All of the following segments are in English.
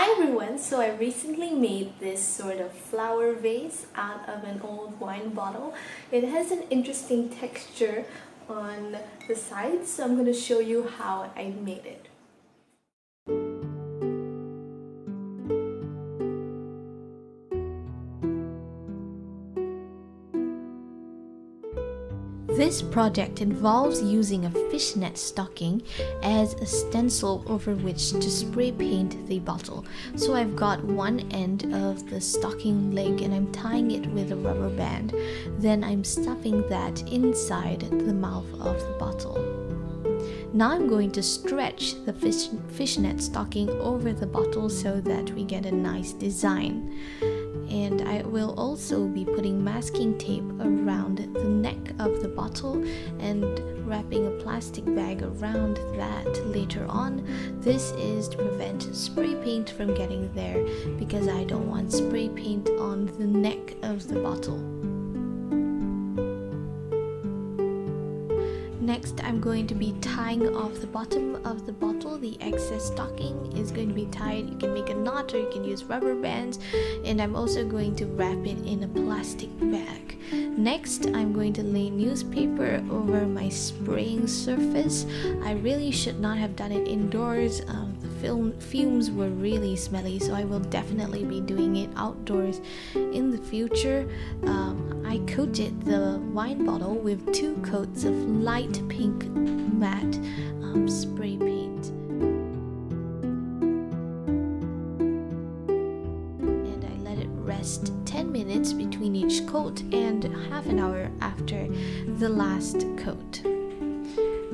Hi everyone, so I recently made this sort of flower vase out of an old wine bottle. It has an interesting texture on the sides, so I'm going to show you how I made it. This project involves using a fishnet stocking as a stencil over which to spray paint the bottle. So I've got one end of the stocking leg and I'm tying it with a rubber band. Then I'm stuffing that inside the mouth of the bottle. Now I'm going to stretch the fishnet stocking over the bottle so that we get a nice design. And I will also be putting masking tape around the neck of the bottle and wrapping a plastic bag around that later on. This is to prevent spray paint from getting there because I don't want spray paint on the neck of the bottle. Next, I'm going to be tying off the bottom of the bottle. The excess stocking is going to be tied. You can make a knot or you can use rubber bands. And I'm also going to wrap it in a plastic bag. Next, I'm going to lay newspaper over my spraying surface. I really should not have done it indoors. The fumes were really smelly, so I will definitely be doing it outdoors in the future. I coated the wine bottle with 2 coats of light pink matte spray paint. And I let it rest 10 minutes between each coat and half an hour after the last coat.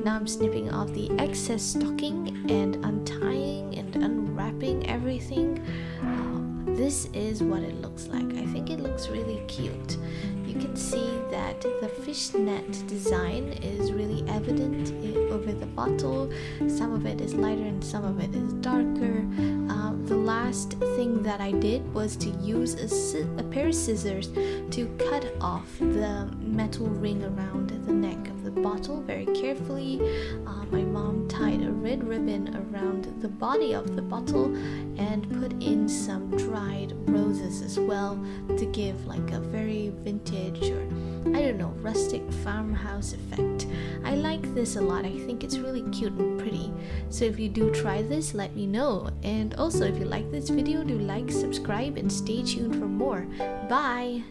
Now I'm snipping off the excess stocking and untying and unwrapping everything. This is what it looks like. I think it looks really cute. You can see that the fishnet design is really evident over the bottle. Some of it is lighter and some of it is darker. The last thing that I did was to use a pair of scissors to cut off the metal ring around the neck of the bottle very carefully. My mom tied a red ribbon around the body of the bottle and put in some dried roses as well to give like a very vintage or I don't know, rustic farmhouse effect. I like this a lot. I think it's really cute and pretty. So if you do try this, let me know. And also if you like this video, do like, subscribe, and stay tuned for more. Bye!